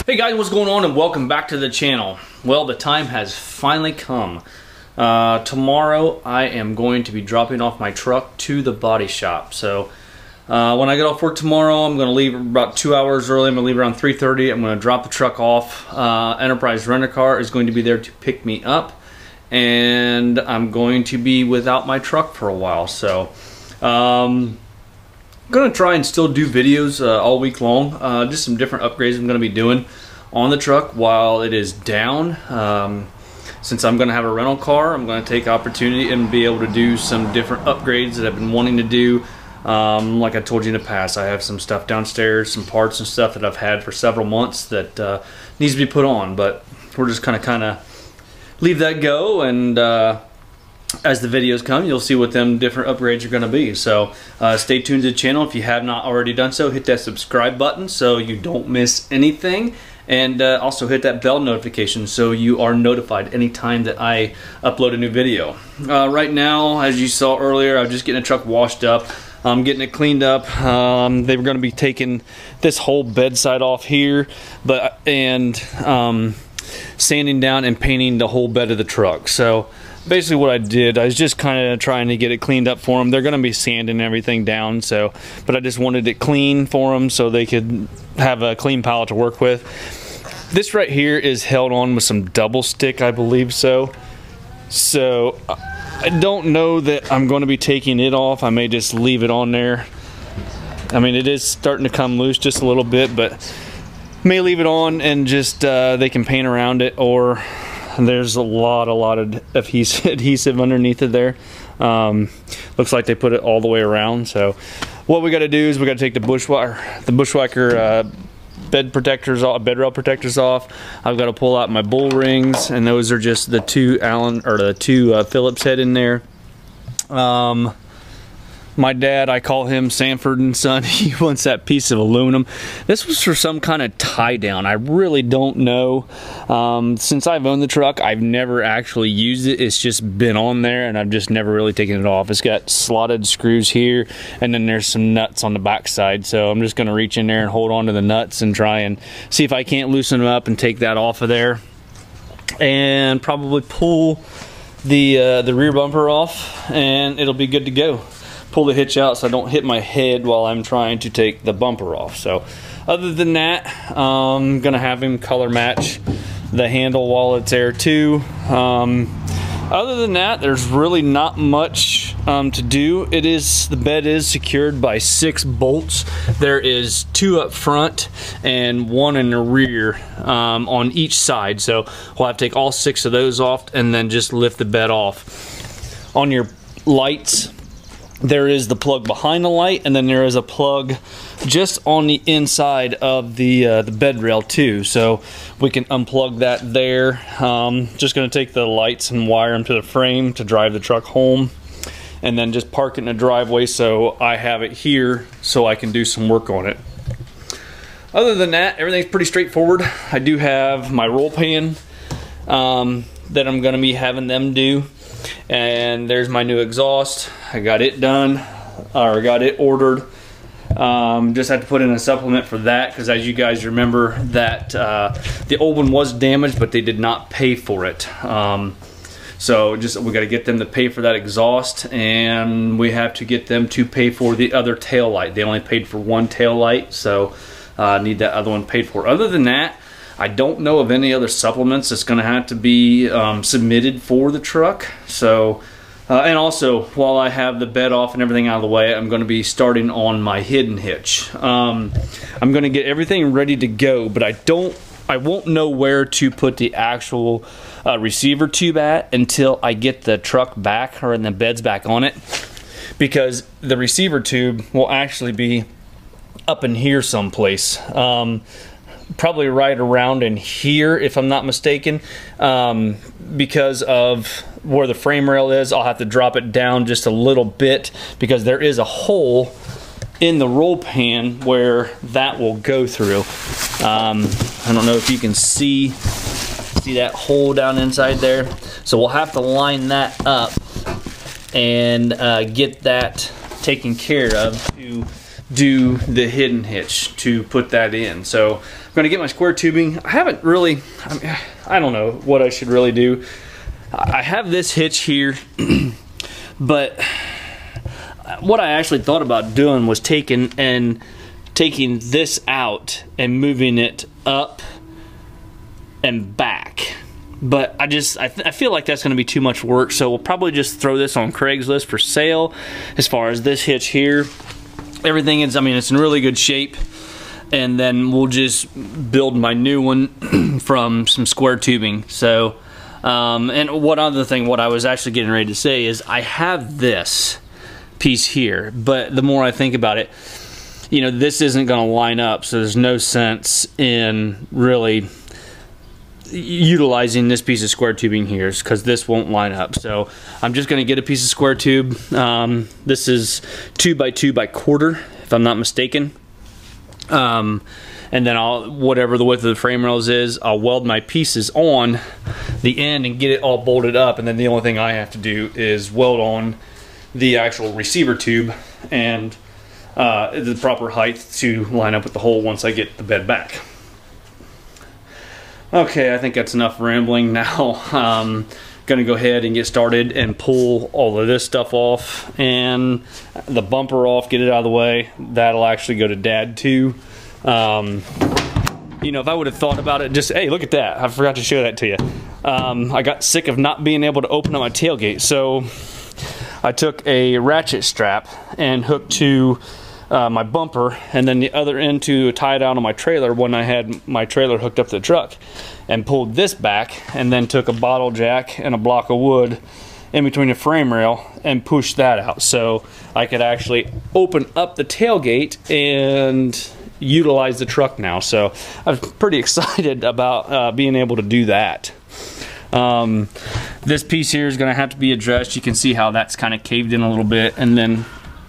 Hey guys, what's going on, and welcome back to the channel. Well, the time has finally come. Tomorrow I am going to be dropping off my truck to the body shop. So when I get off work tomorrow, I'm going to leave about 2 hours early. I'm going to leave around 3:30. I'm going to drop the truck off. Enterprise Rent-A-Car is going to be there to pick me up, and I'm going to be without my truck for a while. So I'm going to try and still do videos all week long. Just some different upgrades I'm going to be doing on the truck while it is down. Since I'm going to have a rental car, I'm going to take opportunity and be able to do some different upgrades that I've been wanting to do. Like I told you in the past, I have some stuff downstairs, some parts and stuff that I've had for several months that needs to be put on, but we're just kind of leave that go, and as the videos come, you'll see what them different upgrades are going to be. So stay tuned to the channel. If you have not already done so, hit that subscribe button so you don't miss anything, and also hit that bell notification so you are notified anytime that I upload a new video. Right now, as you saw earlier, I'm just getting the truck washed up. I'm getting it cleaned up. They were going to be taking this whole bedside off here, and sanding down and painting the whole bed of the truck. So basically what I did, I was just kind of trying to get it cleaned up for them. They're going to be sanding everything down, so, but I just wanted it clean for them so they could have a clean pallet to work with. This right here is held on with some double stick, I believe so. So I don't know that I'm going to be taking it off. I may just leave it on there. I mean, it is starting to come loose just a little bit, but may leave it on and just they can paint around it, or there's a lot of adhesive underneath it there. Looks like they put it all the way around. So what we got to do is we got to take the bushwhacker bed rail protectors off. I've got to pull out my bull rings, and those are just the two Phillips head in there. My dad, I call him Sanford and Son, he wants that piece of aluminum. This was for some kind of tie down. I really don't know. Since I've owned the truck, I've never actually used it. It's just been on there, and I've just never really taken it off. It's got slotted screws here, and then there's some nuts on the back side. So I'm just gonna reach in there and hold on to the nuts and try and see if I can't loosen them up and take that off of there. And probably pull the rear bumper off, and it'll be good to go. Pull the hitch out so I don't hit my head while I'm trying to take the bumper off. So other than that, I'm gonna have him color match the handle while it's there too. Other than that, there's really not much to do. The bed is secured by 6 bolts. There is 2 up front and 1 in the rear on each side. So we'll have to take all 6 of those off and then just lift the bed off. On your lights, there is the plug behind the light, and then there is a plug just on the inside of the bed rail too. So we can unplug that there. Just going to take the lights and wire them to the frame to drive the truck home, and then just park it in the driveway so I have it here so I can do some work on it. Other than that, everything's pretty straightforward. I do have my roll pan that I'm going to be having them do. And there's my new exhaust. I got it done, or got it ordered. Just had to put in a supplement for that because, as you guys remember, that the old one was damaged, but they did not pay for it. So we got to get them to pay for that exhaust, and we have to get them to pay for the other tail light. They only paid for one tail light, so need that other one paid for. Other than that, I don't know of any other supplements that's going to have to be submitted for the truck. So, and also, while I have the bed off and everything out of the way, I'm going to be starting on my hidden hitch. I'm going to get everything ready to go, but I won't know where to put the actual receiver tube at until I get the truck back, or in the beds back on it, because the receiver tube will actually be up in here someplace. Probably right around in here, if I'm not mistaken. Because of where the frame rail is, I'll have to drop it down just a little bit, because there is a hole in the roll pan where that will go through. I don't know if you can see that hole down inside there. So we'll have to line that up and get that taken care of to do the hidden hitch, to put that in. So I'm going to get my square tubing. I haven't really, I don't know what I should really do. I have this hitch here, but what I actually thought about doing was taking this out and moving it up and back. But I feel like that's going to be too much work, so we'll probably just throw this on Craigslist for sale. As far as this hitch here, everything is, I mean, it's in really good shape, and then we'll just build my new one from some square tubing. So, and what I was actually getting ready to say is I have this piece here, but the more I think about it, you know, this isn't going to line up, so there's no sense in really utilizing this piece of square tubing here, because this won't line up. So I'm just going to get a piece of square tube. This is 2x2 by quarter, if I'm not mistaken. And then whatever the width of the frame rails is, I'll weld my pieces on the end and get it all bolted up, and then the only thing I have to do is weld on the actual receiver tube and the proper height to line up with the hole once I get the bed back. Okay, I think that's enough rambling. Now I'm gonna go ahead and get started and pull all of this stuff off and the bumper off, get it out of the way. That'll actually go to Dad too. You know, if I would have thought about it, just, hey, look at that, I forgot to show that to you. I got sick of not being able to open up my tailgate, so I took a ratchet strap and hooked to my bumper, and then the other end to tie it down on my trailer when I had my trailer hooked up to the truck, and pulled this back, and then took a bottle jack and a block of wood in between the frame rail and pushed that out, so I could actually open up the tailgate and utilize the truck now. So I was pretty excited about being able to do that. This piece here is going to have to be addressed. You can see how that's kind of caved in a little bit, and then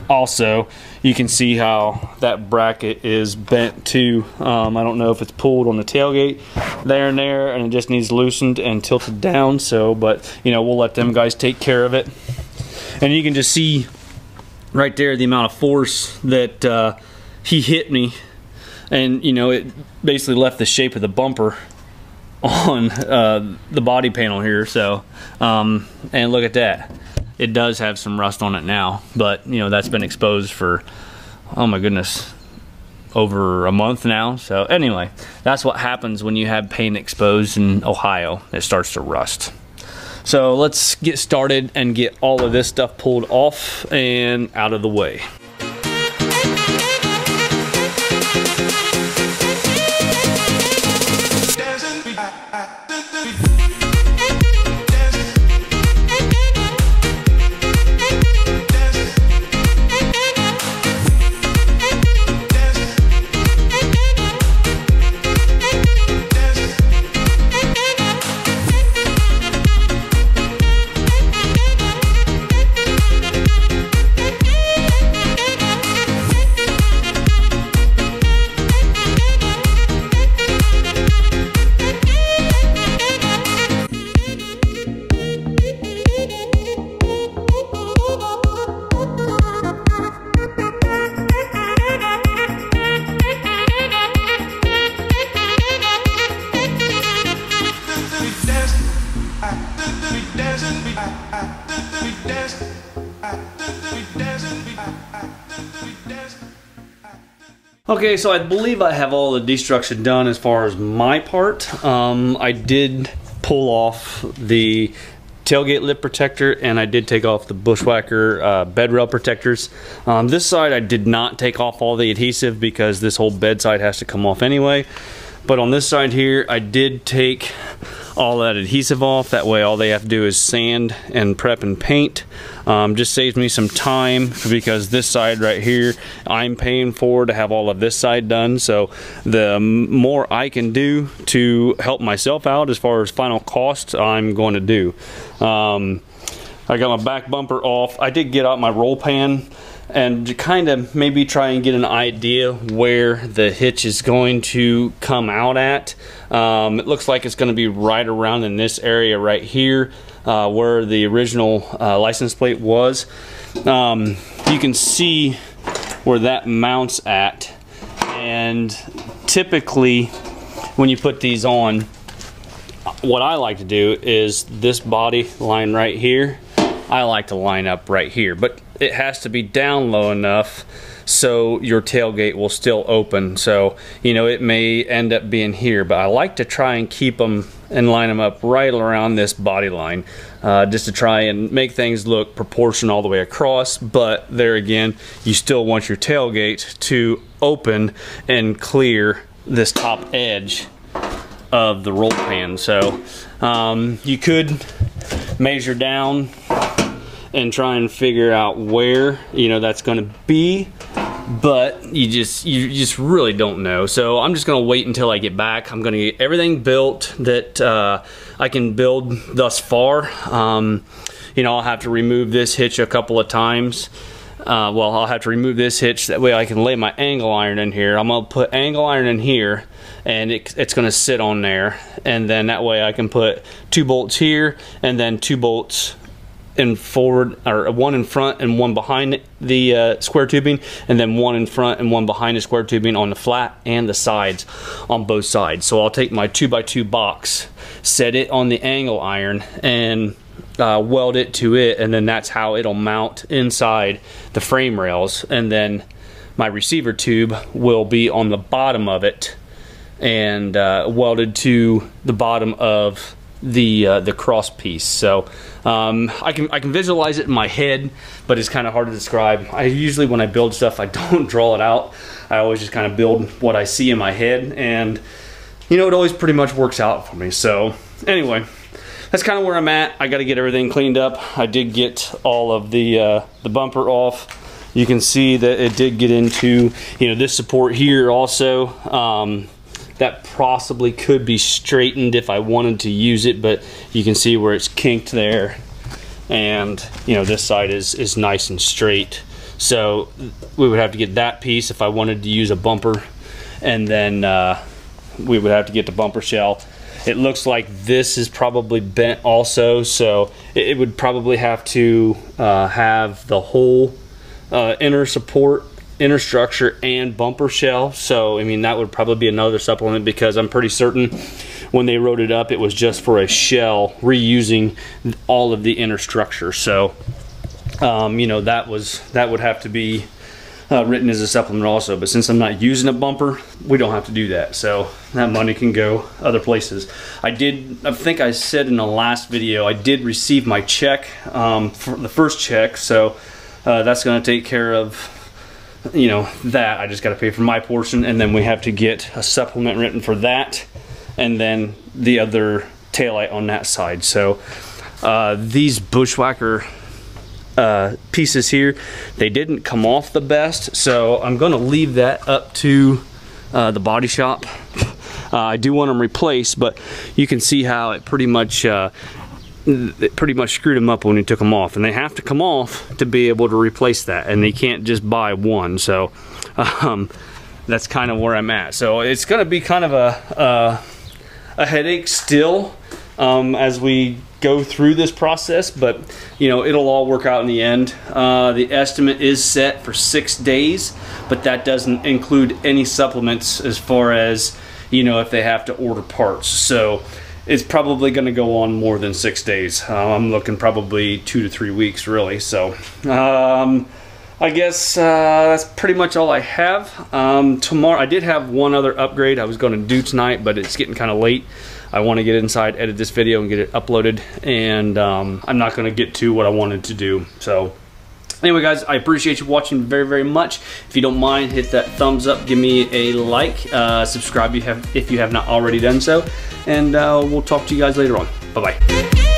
also you can see how that bracket is bent too. I don't know if it's pulled on the tailgate there and there, and it just needs loosened and tilted down. So, but you know, we'll let them guys take care of it. And you can just see right there the amount of force that he hit me, and you know, it basically left the shape of the bumper on the body panel here. So and look at that, it does have some rust on it now, but you know, that's been exposed for, oh my goodness, over a month now. So anyway, that's what happens when you have paint exposed in Ohio. It starts to rust. So let's get started and get all of this stuff pulled off and out of the way. Okay, so I believe I have all the destruction done as far as my part. I did pull off the tailgate lip protector, and I did take off the Bushwhacker bed rail protectors. This side I did not take off all the adhesive because this whole bed side has to come off anyway. But on this side here, I did take all that adhesive off. That way all they have to do is sand and prep and paint. Just saves me some time because this side right here, I'm paying for to have all of this side done. So the more I can do to help myself out as far as final cost, I'm going to do. I got my back bumper off. I did get out my roll pan and to kind of maybe try and get an idea where the hitch is going to come out at. It looks like it's going to be right around in this area right here where the original license plate was. You can see where that mounts at, and typically when you put these on, what I like to do is this body line right here, I like to line up right here, but it has to be down low enough so your tailgate will still open. So, you know, it may end up being here, but I like to try and keep them and line them up right around this body line, just to try and make things look proportional all the way across. But there again, you still want your tailgate to open and clear this top edge of the roll pan. So you could measure down and try and figure out where, you know, that's going to be, but you just really don't know. So I'm just going to wait until I get back. I'm going to get everything built that I can build thus far. You know, I'll have to remove this hitch a couple of times. Well, I'll have to remove this hitch, that way I can lay my angle iron in here. I'm going to put angle iron in here, and it's going to sit on there, and then that way I can put 2 bolts here and then 2 bolts in forward, or 1 in front and 1 behind the square tubing, and then 1 in front and 1 behind the square tubing on the flat and the sides on both sides. So I'll take my 2x2 box, set it on the angle iron, and weld it to it, and then that's how it'll mount inside the frame rails. And then my receiver tube will be on the bottom of it and welded to the bottom of the cross piece. So I can visualize it in my head, but it's kind of hard to describe. I usually, when I build stuff, I don't draw it out. I always just kind of build what I see in my head, and you know, it always pretty much works out for me. So anyway, that's kind of where I'm at. I got to get everything cleaned up. I did get all of the bumper off. You can see that it did get into, you know, this support here also. That possibly could be straightened if I wanted to use it, but you can see where it's kinked there. And, you know, this side is nice and straight. So we would have to get that piece if I wanted to use a bumper. And then we would have to get the bumper shell. It looks like this is probably bent also, so it would probably have to have the whole inner support, inner structure, and bumper shell. So I mean, that would probably be another supplement, because I'm pretty certain when they wrote it up, it was just for a shell, reusing all of the inner structure. So you know, that would have to be written as a supplement also. But since I'm not using a bumper, we don't have to do that, so that money can go other places. I think I said in the last video, I did receive my check for the first check, so that's going to take care of, you know, that. I just got to pay for my portion, and then we have to get a supplement written for that, and then the other taillight on that side. So these Bushwhacker pieces here, they didn't come off the best, so I'm going to leave that up to the body shop. I do want them replaced, but you can see how it pretty much screwed them up when we took them off, and they have to come off to be able to replace that, and they can't just buy one. So that's kind of where I'm at. So it's going to be kind of a headache still as we go through this process, but you know, it'll all work out in the end. The estimate is set for 6 days, but that doesn't include any supplements as far as, you know, if they have to order parts. So it's probably going to go on more than 6 days. I'm looking probably 2 to 3 weeks really. So I guess that's pretty much all I have. Tomorrow, I did have one other upgrade I was going to do tonight, but it's getting kind of late. I want to get inside, edit this video, and get it uploaded, and I'm not going to get to what I wanted to do. So anyway, guys, I appreciate you watching very, very much. If you don't mind, hit that thumbs up, give me a like, subscribe if you have not already done so, and we'll talk to you guys later on. Bye-bye.